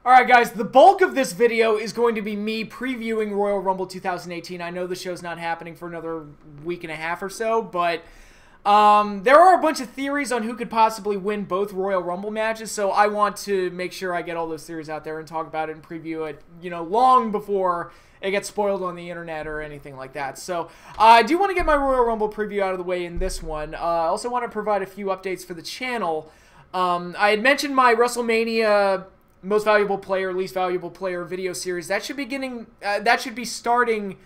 Alright guys, the bulk of this video is going to be me previewing Royal Rumble 2018. I know the show's not happening for another week and a half or so, but there are a bunch of theories on who could possibly win both Royal Rumble matches, so I want to make sure I get all those theories out there and talk about it and preview it, you know, long before it gets spoiled on the internet or anything like that. So I do want to get my Royal Rumble preview out of the way in this one. I also want to provide a few updates for the channel. I had mentioned my WrestleMania Most Valuable Player, Least Valuable Player video series. That should be starting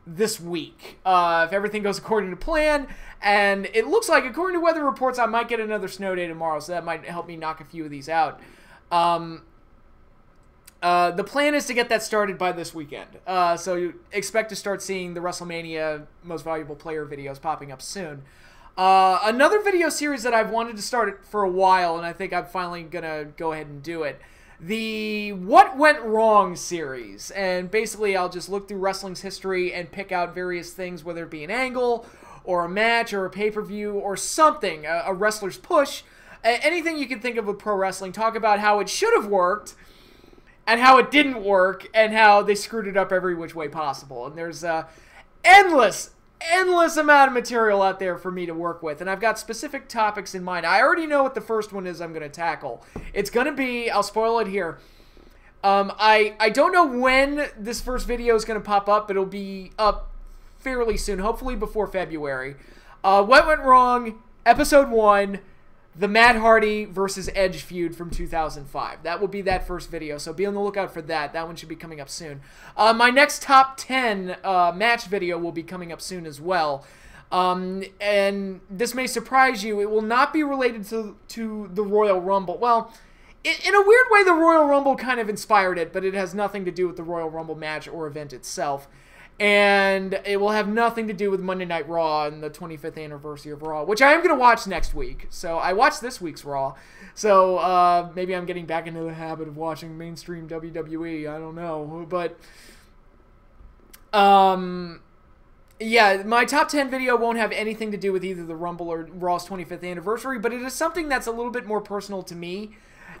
this week, if everything goes according to plan. And it looks like, according to weather reports, I might get another snow day tomorrow, so that might help me knock a few of these out. The plan is to get that started by this weekend. So you expect to start seeing the WrestleMania Most Valuable Player videos popping up soon. Another video series that I've wanted to start for a while, and I think I'm finally going to go ahead and do it. The What Went Wrong series. And basically I'll just look through wrestling's history and pick out various things, whether it be an angle, or a match, or a pay-per-view, or something, a wrestler's push, anything you can think of with pro wrestling. Talk about how it should have worked, and how it didn't work, and how they screwed it up every which way possible. And there's endless amount of material out there for me to work with, and I've got specific topics in mind. I already know what the first one is I'm going to tackle. It's going to be, I'll spoil it here, I don't know when this first video is going to pop up, but it'll be up fairly soon, hopefully before February. What Went Wrong, Episode 1, the Matt Hardy versus Edge feud from 2005. That will be that first video, so be on the lookout for that. That one should be coming up soon. My next top 10 match video will be coming up soon as well. And this may surprise you. It will not be related to the Royal Rumble. Well, in a weird way, the Royal Rumble kind of inspired it, but it has nothing to do with the Royal Rumble match or event itself. And it will have nothing to do with Monday Night Raw and the 25th anniversary of Raw, which I am going to watch next week. So I watched this week's Raw. So maybe I'm getting back into the habit of watching mainstream WWE. I don't know. But yeah, my top 10 video won't have anything to do with either the Rumble or Raw's 25th anniversary, but it is something that's a little bit more personal to me,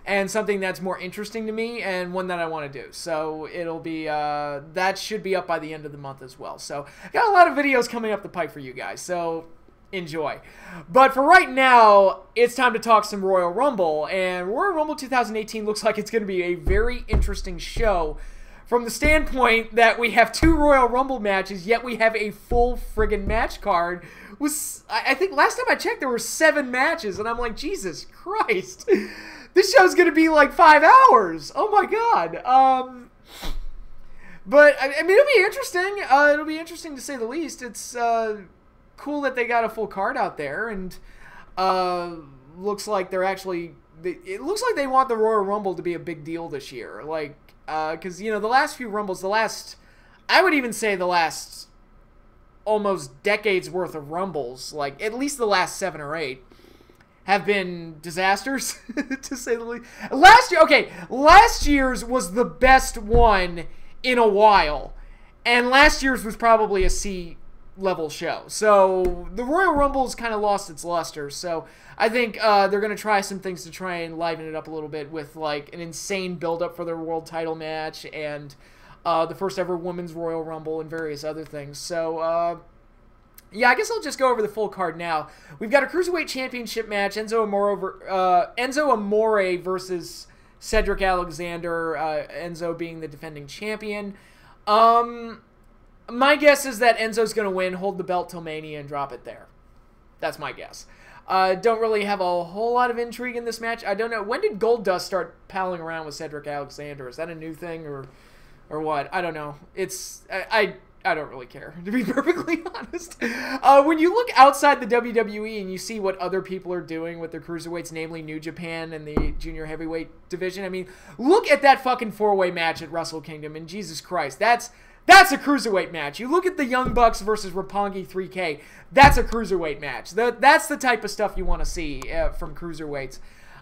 and something that's more interesting to me, and one that I want to do. So it'll be, that should be up by the end of the month as well. So got a lot of videos coming up the pipe for you guys, so enjoy. But for right now, it's time to talk some Royal Rumble, and Royal Rumble 2018 looks like it's going to be a very interesting show from the standpoint that we have 2 Royal Rumble matches, yet we have a full friggin' match card. I think last time I checked, there were 7 matches, and I'm like, Jesus Christ. This show's going to be like 5 hours. Oh my god. But, I mean, it'll be interesting. It'll be interesting to say the least. It's cool that they got a full card out there. And looks like they're actually... It looks like they want the Royal Rumble to be a big deal this year. Like, because, you know, the last few Rumbles, I would even say the last almost decade's worth of Rumbles, like at least the last 7 or 8, have been disasters, to say the least. Last year's was the best one in a while, and last year's was probably a C-level show. So the Royal Rumble's kind of lost its luster, so I think they're going to try some things to try and liven it up a little bit with like an insane build-up for their world title match, and the first ever Women's Royal Rumble, and various other things. So, yeah, I guess I'll just go over the full card now. We've got a Cruiserweight Championship match, Enzo Amore versus Cedric Alexander, Enzo being the defending champion. My guess is that Enzo's going to win, hold the belt till Mania, and drop it there. That's my guess. Don't really have a whole lot of intrigue in this match. I don't know. When did Goldust start palling around with Cedric Alexander? Is that a new thing, or what? I don't know. I don't really care, to be perfectly honest. When you look outside the WWE and you see what other people are doing with their cruiserweights, namely New Japan and the junior heavyweight division, I mean, look at that fucking 4-way match at Wrestle Kingdom, and Jesus Christ, that's a cruiserweight match. You look at the Young Bucks versus Roppongi 3K, that's a cruiserweight match. That's the type of stuff you want to see from cruiserweights.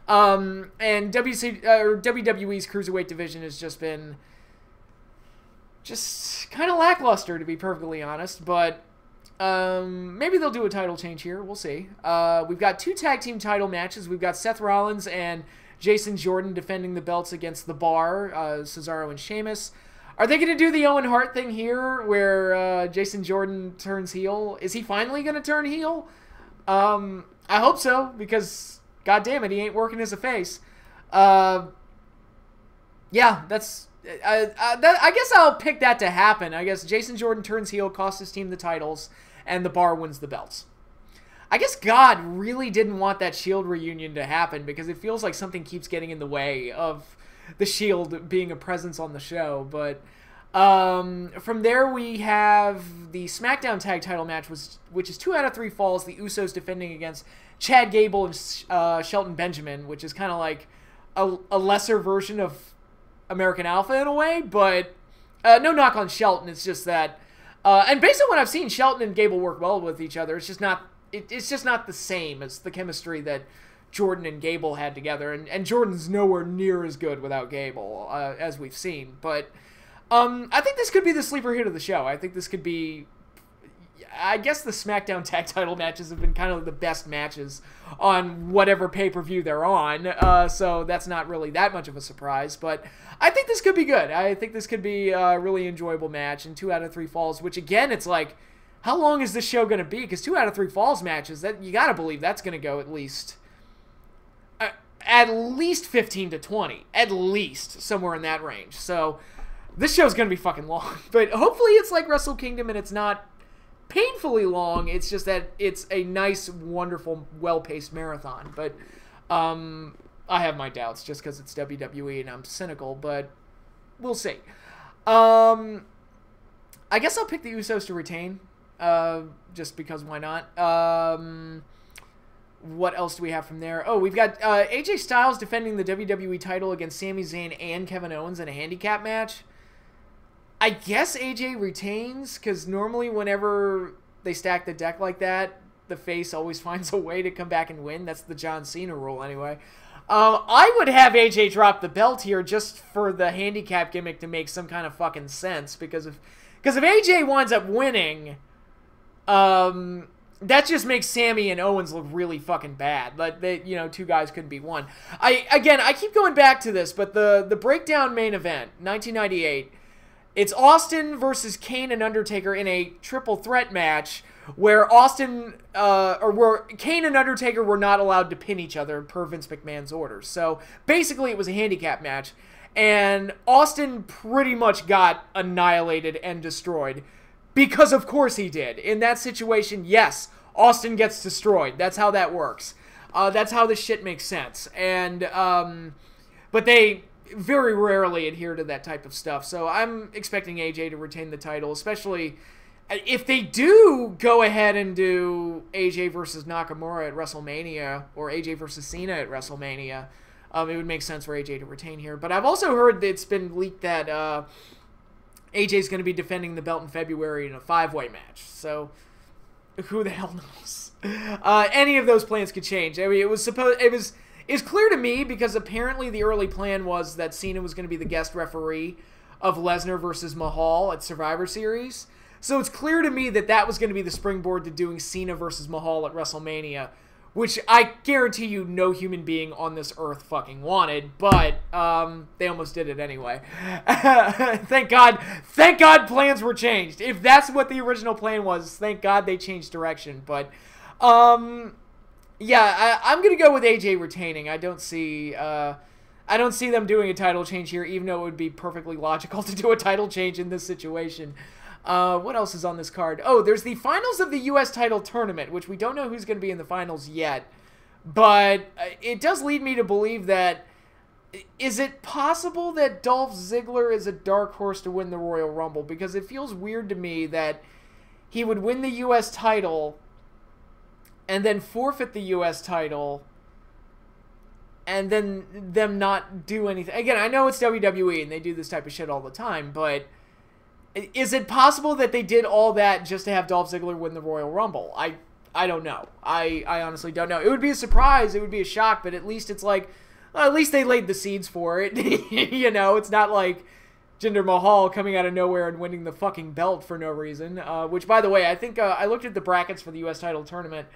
And WWE's cruiserweight division has just been kind of lackluster, to be perfectly honest, but maybe they'll do a title change here. We'll see. We've got 2 tag team title matches. We've got Seth Rollins and Jason Jordan defending the belts against The Bar, Cesaro and Sheamus. Are they going to do the Owen Hart thing here where Jason Jordan turns heel? Is he finally going to turn heel? I hope so, because god damn it, he ain't working as a face. Yeah, that's... I guess I'll pick that to happen. I guess Jason Jordan turns heel, costs his team the titles, and The Bar wins the belts. I guess God really didn't want that Shield reunion to happen because it feels like something keeps getting in the way of the Shield being a presence on the show. But from there we have the Smackdown Tag Title match, which is 2 out of 3 falls. The Usos defending against Chad Gable and Shelton Benjamin, which is kind of like a lesser version of American Alpha in a way. But no knock on Shelton. It's just that, and based on what I've seen, Shelton and Gable work well with each other. It's just not. It's just not the same as the chemistry that Jordan and Gable had together. And Jordan's nowhere near as good without Gable, as we've seen. But I think this could be the sleeper hit of the show. I think this could be... I guess the SmackDown Tag Title matches have been kind of the best matches on whatever pay-per-view they're on. So that's not really that much of a surprise. But I think this could be good. I think this could be a really enjoyable match. And 2 out of 3 falls, which again, it's like... How long is this show going to be? Because 2 out of 3 falls matches, that you got to believe that's going to go at least 15 to 20. At least. Somewhere in that range. So, this show's going to be fucking long. But hopefully it's like Wrestle Kingdom and it's not painfully long. It's just that it's a nice, wonderful, well-paced marathon. But I have my doubts just because it's WWE and I'm cynical. But we'll see. I guess I'll pick the Usos to retain. Just because why not? What else do we have from there? Oh, we've got AJ Styles defending the WWE title against Sami Zayn and Kevin Owens in a handicap match. I guess AJ retains, because normally whenever they stack the deck like that, the face always finds a way to come back and win. That's the John Cena rule anyway. I would have AJ drop the belt here just for the handicap gimmick to make some kind of fucking sense, because if AJ winds up winning... that just makes Sammy and Owens look really fucking bad. Like, they, 2 guys couldn't be one. I keep going back to this, but the breakdown main event, 1998, it's Austin versus Kane and Undertaker in a triple threat match where where Kane and Undertaker were not allowed to pin each other per Vince McMahon's orders. So, basically, it was a handicap match, and Austin pretty much got annihilated and destroyed. Because of course he did. In that situation, yes, Austin gets destroyed. That's how that works. That's how this shit makes sense. And, but they very rarely adhere to that type of stuff. So I'm expecting AJ to retain the title, especially if they do go ahead and do AJ versus Nakamura at WrestleMania, or AJ versus Cena at WrestleMania. It would make sense for AJ to retain here. But I've also heard that it's been leaked that, AJ's going to be defending the belt in February in a 5-way match. So, who the hell knows? Any of those plans could change. I mean, it's clear to me because apparently the early plan was that Cena was going to be the guest referee of Lesnar versus Mahal at Survivor Series. So it's clear to me that that was going to be the springboard to doing Cena versus Mahal at WrestleMania, which I guarantee you no human being on this earth fucking wanted, but they almost did it anyway. Thank God plans were changed. If that's what the original plan was, thank God they changed direction. But yeah, I'm gonna go with AJ retaining. I don't see them doing a title change here, even though it would be perfectly logical to do a title change in this situation. What else is on this card? Oh, there's the finals of the U.S. title tournament, which we don't know who's going to be in the finals yet. But it does lead me to believe that, is it possible that Dolph Ziggler is a dark horse to win the Royal Rumble? Because it feels weird to me that he would win the U.S. title and then forfeit the U.S. title and then them not do anything. Again, I know it's WWE and they do this type of shit all the time, but... Is it possible that they did all that just to have Dolph Ziggler win the Royal Rumble? I don't know. I honestly don't know. It would be a surprise. It would be a shock, but at least it's like, well, at least they laid the seeds for it. It's not like Jinder Mahal coming out of nowhere and winning the fucking belt for no reason. Which, by the way, I think I looked at the brackets for the U.S. title tournament.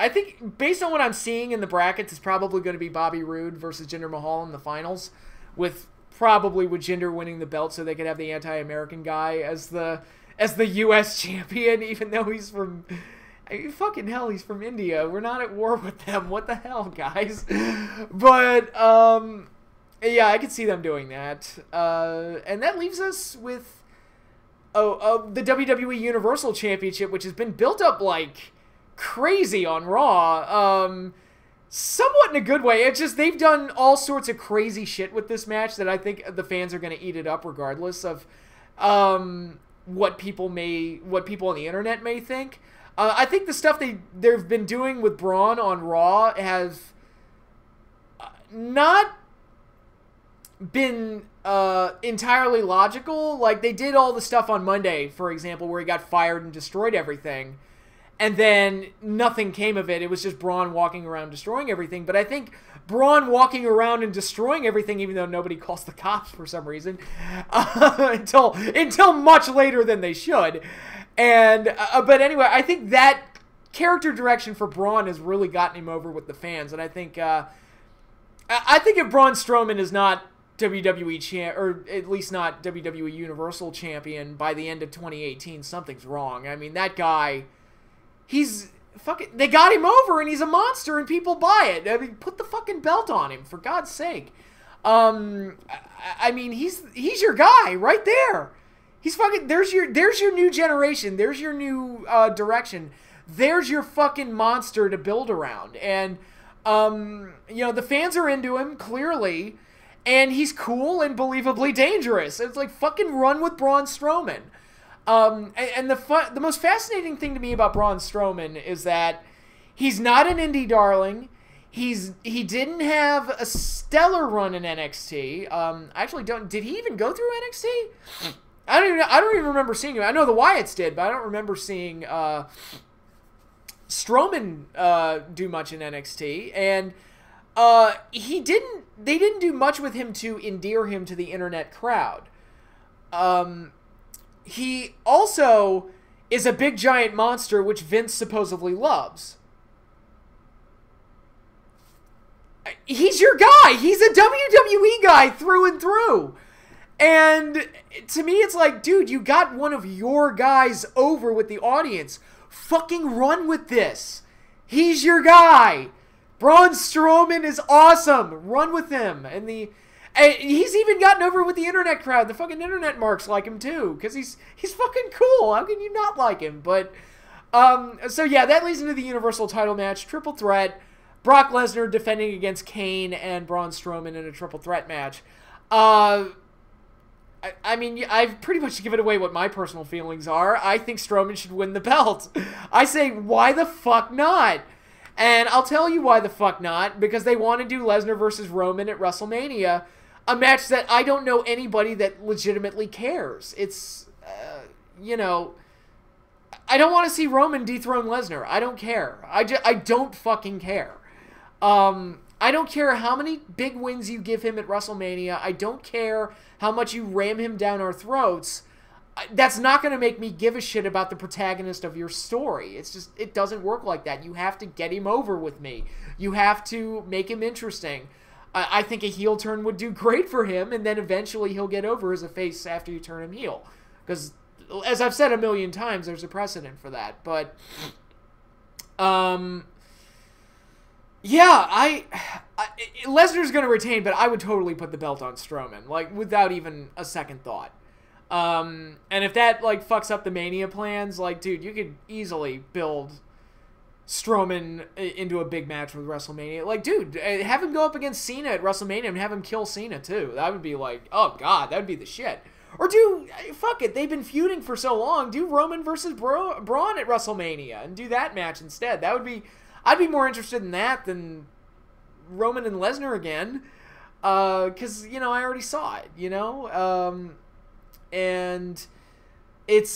I think based on what I'm seeing in the brackets, it's probably going to be Bobby Roode versus Jinder Mahal in the finals, with Jinder winning the belt so they could have the anti-American guy as the U.S. champion, even though he's from... I mean, fucking hell, he's from India. We're not at war with them. What the hell, guys? But, yeah, I could see them doing that. And that leaves us with the WWE Universal Championship, which has been built up like crazy on Raw. Somewhat in a good way. It's just they've done all sorts of crazy shit with this match that I think the fans are going to eat it up regardless of what people on the internet may think. I think the stuff they've been doing with Braun on Raw has not been entirely logical. Like, they did all the stuff on Monday, for example, where he got fired and destroyed everything, and then nothing came of it. It was just Braun walking around destroying everything. But I think Braun walking around and destroying everything, even though nobody calls the cops for some reason, until much later than they should. And but anyway, I think that character direction for Braun has really gotten him over with the fans. And I think if Braun Strowman is not WWE champ, or at least not WWE Universal Champion by the end of 2018, something's wrong. I mean, that guy, they got him over and he's a monster and people buy it. I mean, put the fucking belt on him, for God's sake. I mean, he's your guy right there. He's fucking, there's your new generation. There's your new direction. There's your fucking monster to build around. And, you know, the fans are into him, clearly. And he's cool and believably dangerous. It's like, fucking run with Braun Strowman. And the most fascinating thing to me about Braun Strowman is that he's not an indie darling. He didn't have a stellar run in NXT. Did he even go through NXT? I don't even remember seeing him. I know the Wyatts did, but I don't remember seeing Strowman do much in NXT. And they didn't do much with him to endear him to the internet crowd. He also is a big giant monster, which Vince supposedly loves. He's your guy. He's a WWE guy through and through. And to me, it's like, dude, you got one of your guys over with the audience. Fucking run with this. He's your guy. Braun Strowman is awesome. Run with him. And he's even gotten over with the internet crowd. The fucking internet marks like him too, because he's fucking cool. How can you not like him? But so yeah, that leads into the Universal title match, triple threat. Brock Lesnar defending against Kane and Braun Strowman in a triple threat match. I mean, I've pretty much given away what my personal feelings are. I think Strowman should win the belt. I say, why the fuck not? And I'll tell you why the fuck not. Because they want to do Lesnar versus Roman at WrestleMania. A match that I don't know anybody that legitimately cares. It's, you know, I don't want to see Roman dethrone Lesnar. I don't care. I don't fucking care. I don't care how many big wins you give him at WrestleMania. I don't care how much you ram him down our throats. That's not going to make me give a shit about the protagonist of your story. It's just, it doesn't work like that. You have to get him over with me. You have to make him interesting. I think a heel turn would do great for him, and then eventually he'll get over as a face after you turn him heel. Because, as I've said a million times, there's a precedent for that. But, yeah, Lesnar's going to retain, but I would totally put the belt on Strowman, like, without even a second thought. And if that, like, fucks up the Mania plans, like, dude, you could easily build Strowman into a big match with WrestleMania. Like, dude, have him go up against Cena at WrestleMania and have him kill Cena, too. That would be like, oh, God, that would be the shit. Or fuck it, they've been feuding for so long, do Roman versus Braun at WrestleMania and do that match instead. That would be... I'd be more interested in that than Roman and Lesnar again, because, you know, I already saw it, you know, and if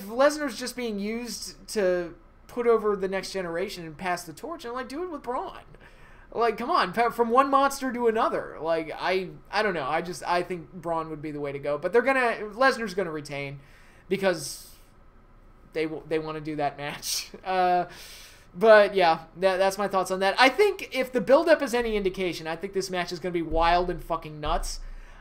Lesnar's just being used to put over the next generation and pass the torch, I'm like, do it with Braun. Like, come on, from one monster to another. Like, I don't know, I think Braun would be the way to go, but Lesnar's gonna retain because they want to do that match. But yeah, that's my thoughts on that. I think if the build-up is any indication, I think this match is going to be wild and fucking nuts.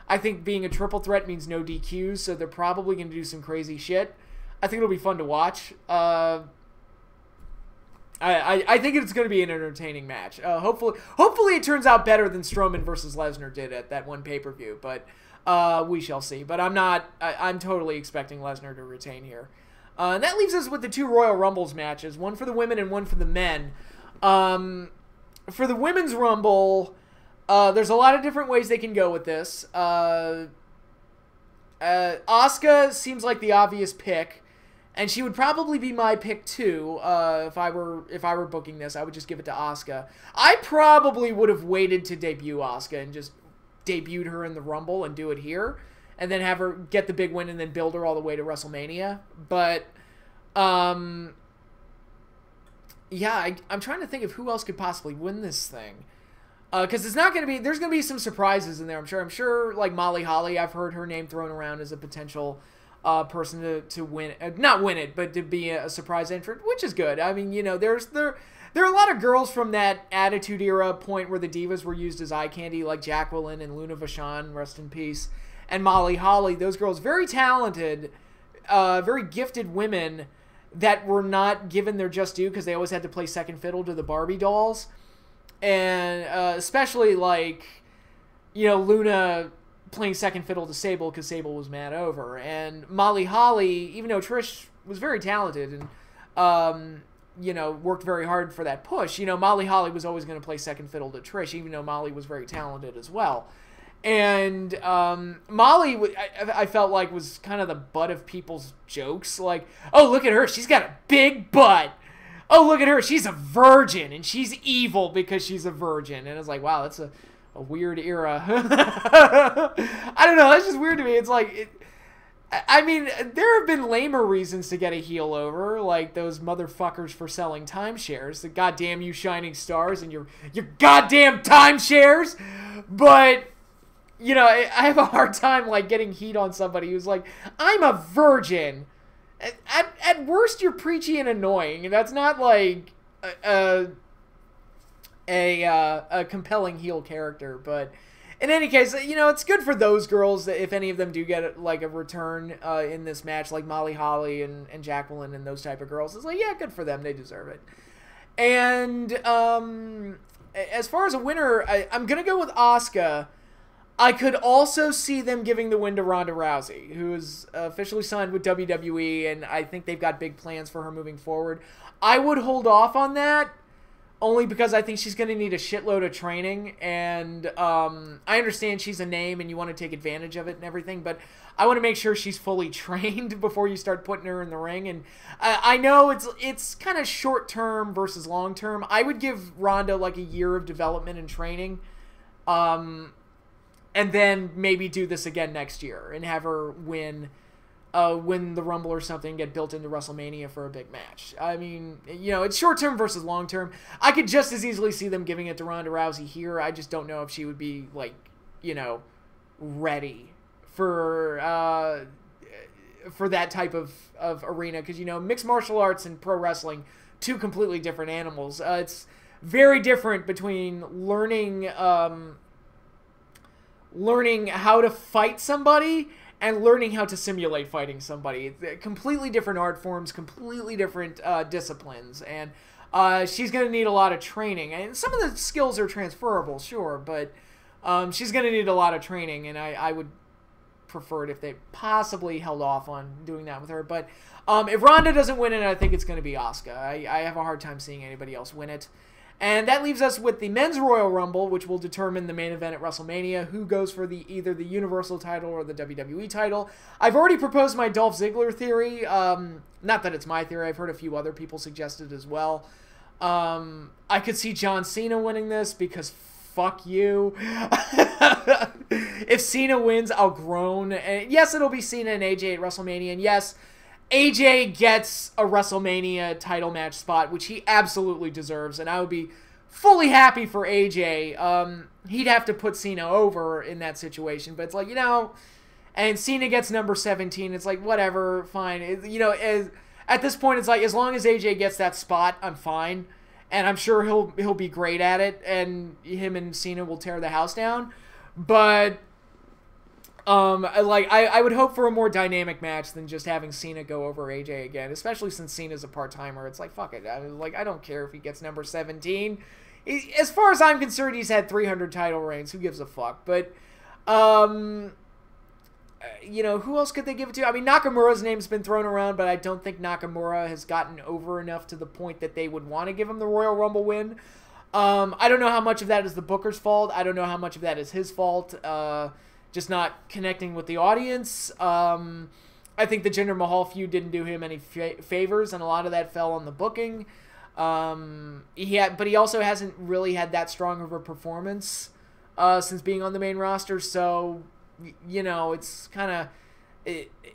I think being a triple threat means no DQs, so they're probably going to do some crazy shit. I think it'll be fun to watch. I think it's going to be an entertaining match. Hopefully it turns out better than Strowman versus Lesnar did at that one pay-per-view, but we shall see. But I'm totally expecting Lesnar to retain here. And that leaves us with the 2 Royal Rumbles matches, one for the women and one for the men. For the Women's Rumble, there's a lot of different ways they can go with this. Asuka seems like the obvious pick, and she would probably be my pick too. If I were booking this, I would just give it to Asuka. I probably would have waited to debut Asuka and just debuted her in the Rumble and do it here, and then have her get the big win and then build her all the way to WrestleMania. But, yeah, I'm trying to think of who else could possibly win this thing. Because it's not going to be... There's going to be some surprises in there, I'm sure. I'm sure, like, Molly Holly, I've heard her name thrown around as a potential person to win... not win it, but to be a surprise entrant, which is good. I mean, you know, there are a lot of girls from that Attitude Era point where the Divas were used as eye candy, like Jacqueline and Luna Vachon, rest in peace, and Molly Holly. Those girls, very talented, very gifted women that were not given their just due because they always had to play second fiddle to the Barbie dolls. And especially, like, you know, Luna playing second fiddle to Sable because Sable was mad over. And Molly Holly, even though Trish was very talented and, you know, worked very hard for that push, you know, Molly Holly was always going to play second fiddle to Trish, even though Molly was very talented as well. And Molly, I felt like, was kind of the butt of people's jokes. Like, oh, look at her. She's got a big butt. Oh, look at her. She's a virgin, and she's evil because she's a virgin. And it's like, wow, that's a weird era. I don't know. That's just weird to me. It's like, I mean, there have been lamer reasons to get a heel over, like those motherfuckers for selling timeshares. The goddamn you shining stars and your goddamn timeshares. But... you know, I have a hard time, like, getting heat on somebody who's like, I'm a virgin. At worst, you're preachy and annoying. That's not, like, a compelling heel character. But in any case, you know, it's good for those girls that if any of them do get, like, a return in this match, like Molly Holly and Jacqueline and those type of girls. It's like, yeah, good for them. They deserve it. And as far as a winner, I'm going to go with Asuka. I could also see them giving the win to Ronda Rousey, who is officially signed with WWE, and I think they've got big plans for her moving forward. I would hold off on that, only because I think she's going to need a shitload of training, and I understand she's a name and you want to take advantage of it and everything, but I want to make sure she's fully trained before you start putting her in the ring. And I know it's kind of short-term versus long-term. I would give Ronda like a year of development and training, and then maybe do this again next year and have her win the Rumble or something, get built into WrestleMania for a big match. I mean, you know, it's short-term versus long-term. I could just as easily see them giving it to Ronda Rousey here. I just don't know if she would be, like, you know, ready for that type of arena. Because, you know, mixed martial arts and pro wrestling, two completely different animals. It's very different between learning how to fight somebody and learning how to simulate fighting somebody. Completely different art forms, completely different disciplines, and she's going to need a lot of training. And some of the skills are transferable, sure, but she's going to need a lot of training, and I would prefer it if they possibly held off on doing that with her. But if Ronda doesn't win it, I think it's going to be Asuka. I have a hard time seeing anybody else win it. And that leaves us with the Men's Royal Rumble, which will determine the main event at WrestleMania, who goes for either the Universal title or the WWE title. I've already proposed my Dolph Ziggler theory. Not that it's my theory. I've heard a few other people suggest it as well. I could see John Cena winning this because fuck you. If Cena wins, I'll groan. And yes, it'll be Cena and AJ at WrestleMania. And yes, AJ gets a WrestleMania title match spot, which he absolutely deserves, and I would be fully happy for AJ. He'd have to put Cena over in that situation, but it's like, you know, and Cena gets number 17, it's like, whatever, fine. You know, at this point, it's like, as long as AJ gets that spot, I'm fine. and I'm sure he'll be great at it, and him and Cena will tear the house down. But I would hope for a more dynamic match than just having Cena go over AJ again, especially since Cena's a part-timer. It's like, fuck it. I don't care if he gets number 17. As far as I'm concerned, he's had 300 title reigns. Who gives a fuck? But, you know, who else could they give it to? I mean, Nakamura's name's been thrown around, but I don't think Nakamura has gotten over enough to the point that they would want to give him the Royal Rumble win. I don't know how much of that is the Booker's fault. I don't know how much of that is his fault. Just not connecting with the audience. I think the Jinder Mahal feud didn't do him any favors, and a lot of that fell on the booking. But he also hasn't really had that strong of a performance since being on the main roster. So, you know, it's kind of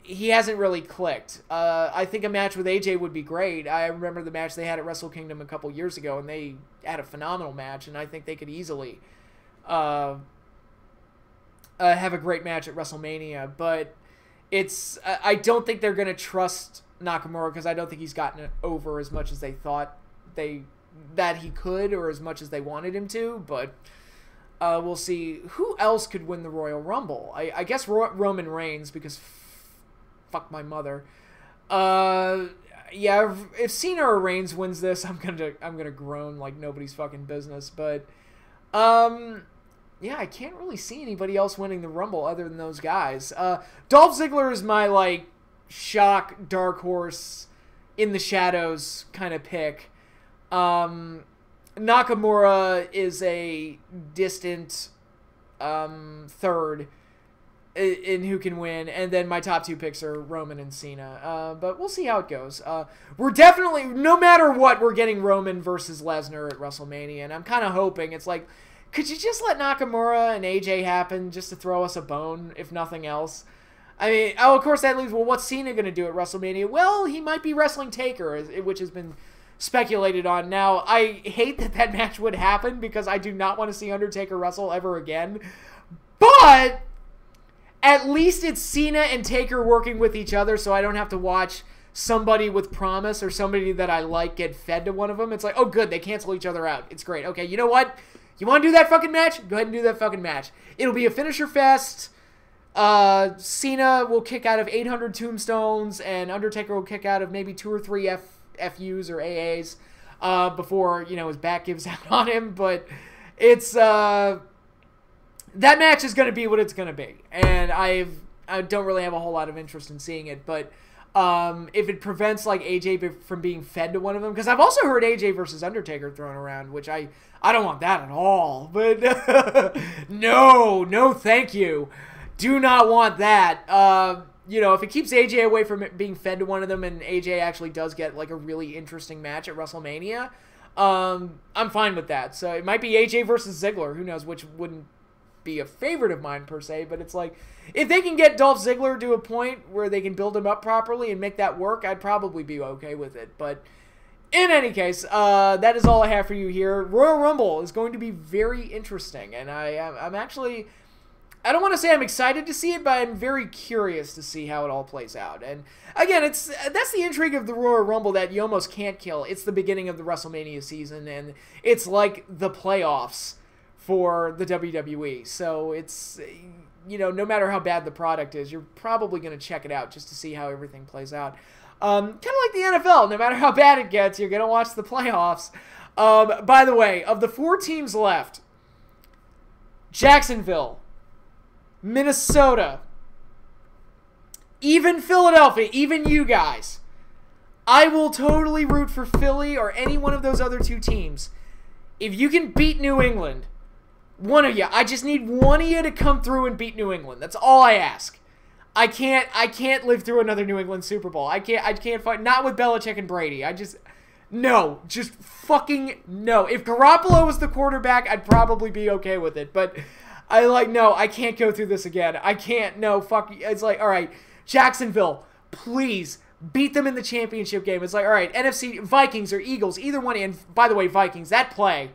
he hasn't really clicked. I think a match with AJ would be great. I remember the match they had at Wrestle Kingdom a couple years ago, and they had a phenomenal match, and I think they could easily have a great match at WrestleMania, but I don't think they're going to trust Nakamura because I don't think he's gotten it over as much as they thought that he could, or as much as they wanted him to, but we'll see. Who else could win the Royal Rumble? I guess Roman Reigns, because fuck my mother. Yeah, if Cena or Reigns wins this, I'm gonna groan like nobody's fucking business, but yeah, I can't really see anybody else winning the Rumble other than those guys. Dolph Ziggler is my, like, shock, dark horse, in the shadows kind of pick. Nakamura is a distant third in who can win, and then my top two picks are Roman and Cena. But we'll see how it goes. We're definitely, no matter what, we're getting Roman versus Lesnar at WrestleMania, and I'm kind of hoping it's like, could you just let Nakamura and AJ happen just to throw us a bone, if nothing else? I mean, oh, of course that leaves, well, what's Cena going to do at WrestleMania? Well, he might be wrestling Taker, which has been speculated on. Now, I hate that match would happen because I do not want to see Undertaker wrestle ever again. But at least it's Cena and Taker working with each other, so I don't have to watch somebody with promise or somebody that I like get fed to one of them. It's like, oh, good, they cancel each other out. It's great. Okay, you know what? You want to do that fucking match? Go ahead and do that fucking match. It'll be a finisher fest. Cena will kick out of 800 tombstones, and Undertaker will kick out of maybe 2 or 3 FUs or AAs before, you know, his back gives out on him. But it's that match is going to be what it's going to be, and I don't really have a whole lot of interest in seeing it. But if it prevents like AJ from being fed to one of them, because I've also heard AJ versus Undertaker thrown around, which I don't want that at all. But no, thank you. Do not want that. You know, if it keeps AJ away from it being fed to one of them, and AJ actually does get like a really interesting match at WrestleMania, I'm fine with that. So it might be AJ versus Ziggler. Who knows? Which wouldn't be a favorite of mine per se, but it's like, if they can get Dolph Ziggler to a point where they can build him up properly and make that work, I'd probably be okay with it. But in any case, that is all I have for you here. Royal Rumble is going to be very interesting, and I'm actually, I don't want to say I'm excited to see it, but I'm very curious to see how it all plays out. And again, that's the intrigue of the Royal Rumble that you almost can't kill. It's the beginning of the WrestleMania season, and it's like the playoffs for the WWE. So it's, you know, no matter how bad the product is, you're probably going to check it out just to see how everything plays out. Kind of like the NFL. No matter how bad it gets, you're going to watch the playoffs. By the way, of the 4 teams left, Jacksonville, Minnesota, even Philadelphia, even you guys, I will totally root for Philly or any one of those other 2 teams. If you can beat New England, one of you, I just need one of you to come through and beat New England. That's all I ask. I can't live through another New England Super Bowl. I can't fight, not with Belichick and Brady. No, just fucking no. If Garoppolo was the quarterback, I'd probably be okay with it, but no, I can't go through this again. I can't, no, fuck. It's like, all right, Jacksonville, please beat them in the championship game. It's like, all right, NFC, Vikings or Eagles, either one. And by the way, Vikings, that play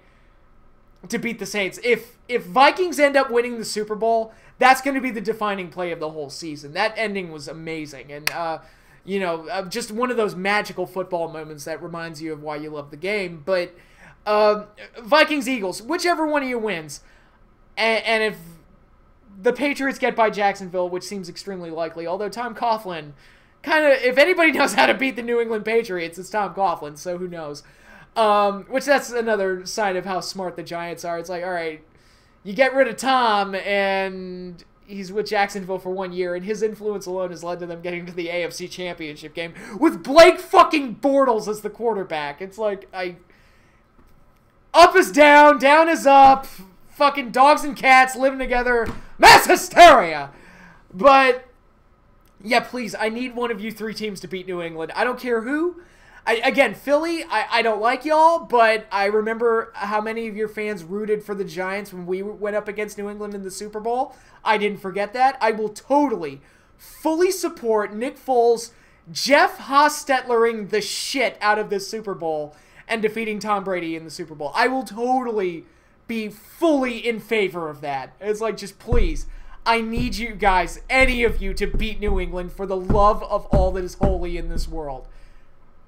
to beat the Saints. If Vikings end up winning the Super Bowl, that's going to be the defining play of the whole season. That ending was amazing. And, you know, just one of those magical football moments that reminds you of why you love the game. But Vikings, Eagles, whichever one of you wins. And if the Patriots get by Jacksonville, which seems extremely likely, although Tom Coughlin kind of, if anybody knows how to beat the New England Patriots, it's Tom Coughlin, so who knows. Which that's another sign of how smart the Giants are. It's like, all right, you get rid of Tom, and he's with Jacksonville for 1 year, and his influence alone has led to them getting to the AFC Championship game with Blake fucking Bortles as the quarterback. It's like, up is down, down is up, fucking dogs and cats living together, mass hysteria. But yeah, please, I need one of you three teams to beat New England. I don't care who. Again, Philly, I don't like y'all, but I remember how many of your fans rooted for the Giants when we went up against New England in the Super Bowl. I didn't forget that. I will totally, fully support Nick Foles, Jeff Hostettlering the shit out of this Super Bowl and defeating Tom Brady in the Super Bowl. I will totally be fully in favor of that. It's like, just please, I need you guys, any of you, to beat New England for the love of all that is holy in this world.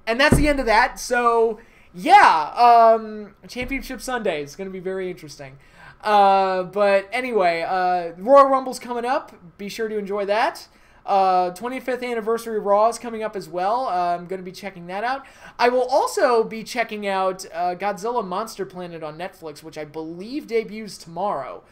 And that's the end of that. So, yeah, Championship Sunday is going to be very interesting. But anyway, Royal Rumble's coming up. Be sure to enjoy that. 25th anniversary Raw is coming up as well. I'm going to be checking that out. I will also be checking out Godzilla Monster Planet on Netflix, which I believe debuts tomorrow.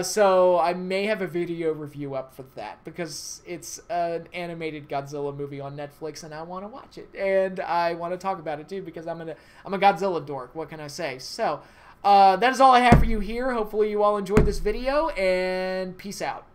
So I may have a video review up for that because it's an animated Godzilla movie on Netflix and I want to watch it. And I want to talk about it too because I'm a Godzilla dork. What can I say? So that is all I have for you here. Hopefully you all enjoyed this video and peace out.